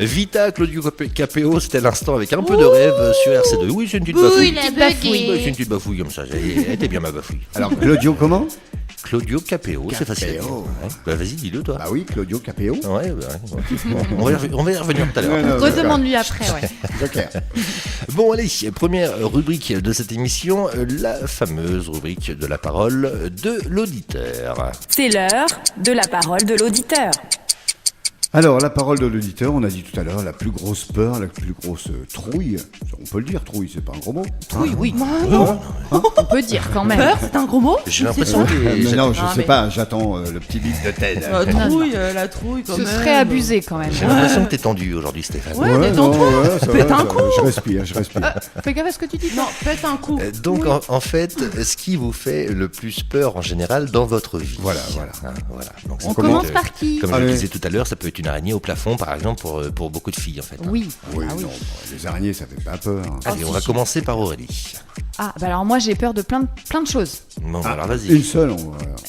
Vita, Claudio Capéo, c'était l'instant avec un peu de rêve sur RC2. Oui, c'est une petite bafouille. il a bugué. Oui, c'est une petite bafouille comme ça. Elle était bien ma bafouille. Alors, Claudio comment? Claudio Capéo, c'est facile. Ouais. Bah, vas-y, dis-le toi. Ah oui, Claudio Capéo. Ouais. On va y revenir tout à l'heure. Redemande-lui après, ouais. Ok. Bon, allez, première rubrique de cette émission, la fameuse rubrique de la parole de l'auditeur. C'est l'heure de la parole de l'auditeur. Alors, la parole de l'auditeur, on a dit tout à l'heure, la plus grosse peur, la plus grosse trouille. On peut le dire, trouille, c'est pas un gros mot. Oui, oui. On peut dire quand même. Peur, c'est un gros mot? J'ai l'impression que... Mais non, je sais pas, j'attends le petit bip de Ted. La trouille quand Ce même. serait abusé quand même. J'ai l'impression que t'es tendu aujourd'hui, Stéphane. Ouais, détends-toi. ça Pète va, un ça coup. va, je respire. Fais gaffe à ce que tu dis. Non, pète un coup. Donc, en fait, ce qui vous fait le plus peur en général dans votre vie. Voilà. Hein, voilà. Donc, On ça commence peut être, par qui? Comme je Allez. le disais tout à l'heure, ça peut être une araignée au plafond, par exemple, pour beaucoup de filles, en fait. Oui. Oui, non, les araignées, ça fait pas peur. Allez, on va commencer par Aurélie. Ah, bah alors moi j'ai peur de plein de choses. Bon, alors Une vas-y. seule,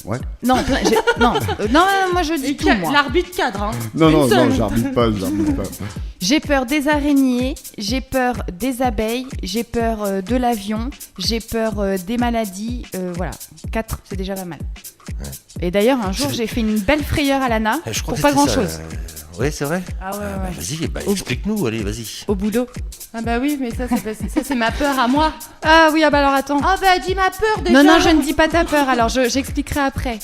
ouais. Non, moi je dis tout moi. L'arbitre cadre, hein. Non, Une seule. j'arbitre pas. J'ai peur des araignées, j'ai peur des abeilles, j'ai peur de l'avion, j'ai peur des maladies. Voilà, 4, c'est déjà pas mal. Et d'ailleurs, un jour, j'ai fait une belle frayeur à Lana Je crois pour que pas c'était ça, grand-chose. Ouais, c'est vrai. Ah ouais. Vas-y, explique-nous, allez, vas-y. Au boulot. Ah bah oui, mais ça c'est ma peur à moi. Ah oui, bah alors attends. Ah bah dis ma peur déjà. Non, je ne dis pas ta peur, alors j'expliquerai après.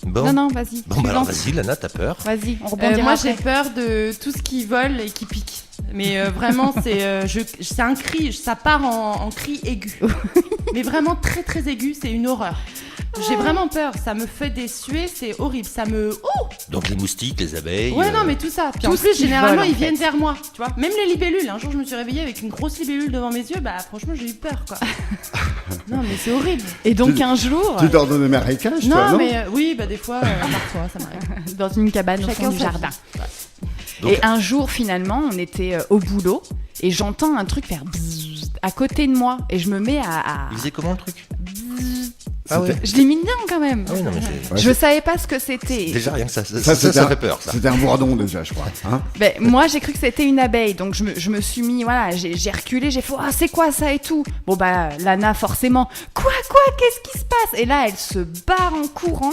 Bon. Non, vas-y. Bon, tu bah alors lances. vas-y, Lana, t'as peur. Vas-y, on rebondira Moi après. j'ai peur de tout ce qui vole et qui pique. Mais vraiment c'est un cri, ça part en cri aigu. Mais vraiment très très aigu, c'est une horreur. J'ai vraiment peur, ça me fait des suées, c'est horrible, ça me... Donc les moustiques, les abeilles... Ouais, non, mais tout ça. Puis tout en ce plus, qui généralement, vole, en ils viennent fait. vers moi, tu vois. Même les libellules. Un jour, je me suis réveillée avec une grosse libellule devant mes yeux. Bah, franchement, j'ai eu peur, quoi. Non, mais c'est horrible. Et donc un jour, Tu dors dans des marécages, toi, non? mais oui, bah des fois, parfois, ça m'arrive. dans une cabane au Chacun fond du sa jardin. Donc- Et un jour, finalement, on était au boulot et j'entends un truc faire bzzz à côté de moi et je me mets à... Il faisait comment le truc? bzzz. Ah ouais. Je l'ai mis dedans quand même. Ah oui, non, mais c'est... Ouais, Je savais pas ce que c'était. Déjà, rien que ça c'était fait peur, ça. C'était un bourdon déjà, je crois. Hein, Ben, moi, j'ai cru que c'était une abeille, donc je me suis mis, voilà, j'ai reculé, j'ai fait, ah, c'est quoi ça et tout. Bon, bah, Lana, forcément, quoi, qu'est-ce qui se passe? Et là, elle se barre en courant.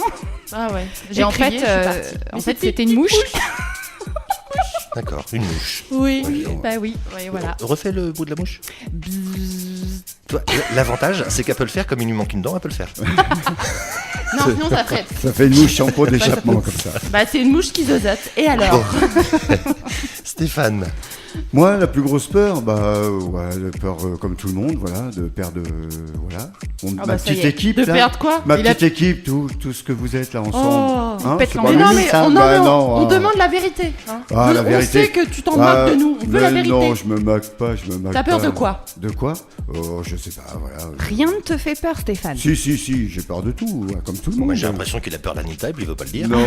Ah ouais. Et en crié, fait, je suis partie. Mais c'était une mouche. D'accord, une mouche. Oui. Bah oui, voilà. Refais le bout de la mouche. Bzzz. Toi, l'avantage, c'est qu'elle peut le faire comme il lui manque une dent, elle peut le faire. Non, sinon ça ferait. ça fait une mouche en pot d'échappement comme ça. Bah, c'est une mouche qui zozote. Et alors? Stéphane. Moi, la plus grosse peur, de peur comme tout le monde, voilà, de perdre, voilà, ma bah, ça y petite est. équipe, De là, perdre quoi? ma Il a- petite équipe, tout ce que vous êtes là ensemble. il pète c'est l'ambiance. pas Non, mimi, mais ça. on hein. demande la vérité. Hein. Ah, la On vérité. sait que tu t'en moques de nous. On veut la mais vérité. Non, je me moque pas, T'as peur de quoi? De quoi? Oh, je sais pas, voilà. Rien ne te fait peur, Stéphane. Si, j'ai peur de tout, comme tout le monde. Moi, j'ai l'impression qu'il a peur d'Anita et puis il veut pas le dire. Non.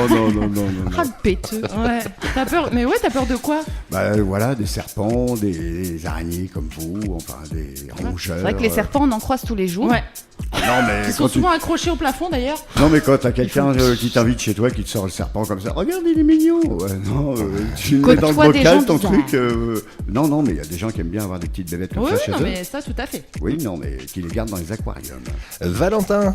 Ah, le péteux. Ouais. T'as peur? Mais ouais, t'as peur de quoi? Bah voilà, des serpents, des araignées comme vous, enfin des rongeurs. C'est vrai que les serpents, on en croise tous les jours. Ouais. Non mais Ils sont souvent accrochés au plafond d'ailleurs. Non mais quand t'as quelqu'un qui t'invite chez toi, qui te sort le serpent comme ça, regarde il est mignon. Ouais, non, tu le mets dans le Côtoie des bocal gens ton bizarres. truc. Non mais il y a des gens qui aiment bien avoir des petites bébêtes comme Oui, ça chez non, eux. mais ça, tout à fait. Oui, non mais qui les gardent dans les aquariums. Valentin.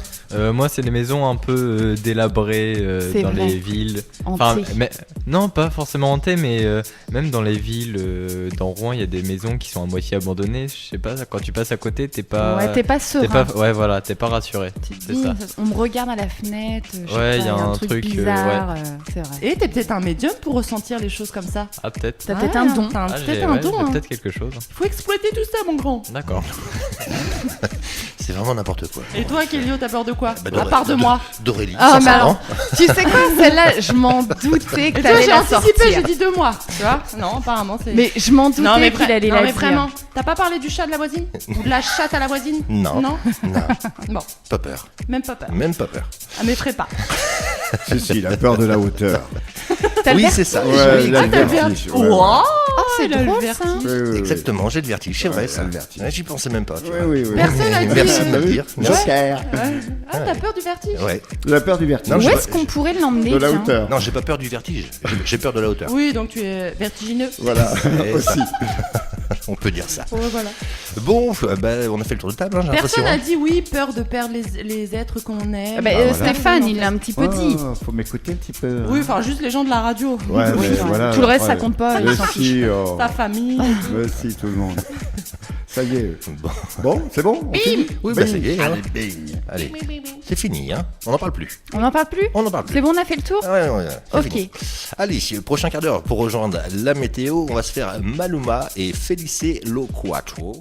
Moi, c'est les maisons un peu délabrées C'est dans vrai. les villes. Hantées. Mais, non, pas forcément hantées, mais même dans les villes, dans Rouen, il y a des maisons qui sont à moitié abandonnées. Je sais pas, quand tu passes à côté, t'es pas. Ouais, t'es pas serein. Ouais, voilà, t'es pas rassuré. Tu te C'est dis, ça. on me regarde à la fenêtre, je sais Ouais, pas, y a un truc truc, bizarre, c'est vrai. Et t'es peut-être un médium pour ressentir les choses comme ça. Ah, peut-être. T'as peut-être un don. T'as Ah, peut-être j'ai un don. j'ai Hein. peut-être quelque chose. Faut exploiter tout ça, mon grand. D'accord. C'est vraiment n'importe quoi. Et toi, Kélio, t'as peur de quoi? Bah, À part de moi. D'Aurélie. Ah, mais sincèrement. alors, tu sais quoi, celle-là, je m'en doutais que Et toi, t'allais j'ai la anticipé, j'ai sortir. dit 2 mois. Tu vois? Non, apparemment, c'est. Mais je m'en doutais non, mais, qu'il allait non, la mais dire. vraiment, t'as pas parlé du chat de la voisine? Ou de la chatte à la voisine? Non. Non? Non, Bon, pas peur. même pas peur. Même pas peur. Ah, m'effraie pas. Si, la peur de la hauteur. T'as le Oui, vertige. c'est ça. Ouais, j'ai- il a le t'as le vertige. Wow. Ouais, Ah, c'est elle a le drôle ça. vertige. ouais, ouais, ouais. Exactement, j'ai le vertige, c'est vrai Ouais, ça. le vertige. Ouais, j'y pensais même pas. Tu Ouais, vois. oui, oui. Personne n'a dit. Merci de me le dire. Merci. Joker. Ah, t'as peur du vertige? Ouais. La peur du vertige. Non, Où je- est-ce qu'on pourrait l'emmener De la tiens hauteur. Non, j'ai pas peur du vertige. J'ai peur de la hauteur. Oui, donc tu es vertigineux. Voilà, Et aussi. On peut dire ça. Ouais, voilà. Bon, bah, on a fait le tour de table, hein, j'ai l'impression. Personne n'a dit oui, peur de perdre les êtres qu'on aime. Ah bah, voilà. Stéphane, il l'a un petit peu dit. Oh, faut m'écouter un petit peu. Oui, enfin juste les gens de la radio. Ouais, Oui, mais ouais. voilà. Tout le reste, ouais. ça compte pas. Mais ils s'en fichent. si, oh. Ta famille. Mais si, tout le monde. Ça y est. Bon. Bon, c'est bon on finit Oui, bah, ça y est. Hein. Allez, bing. Allez, c'est fini, hein. On n'en parle plus. On n'en parle plus On n'en parle plus. C'est bon, on a fait le tour Ouais, c'est Ok. fini. Allez, prochain quart d'heure pour rejoindre la météo, on va se faire Maluma et Felice Lo Quattro.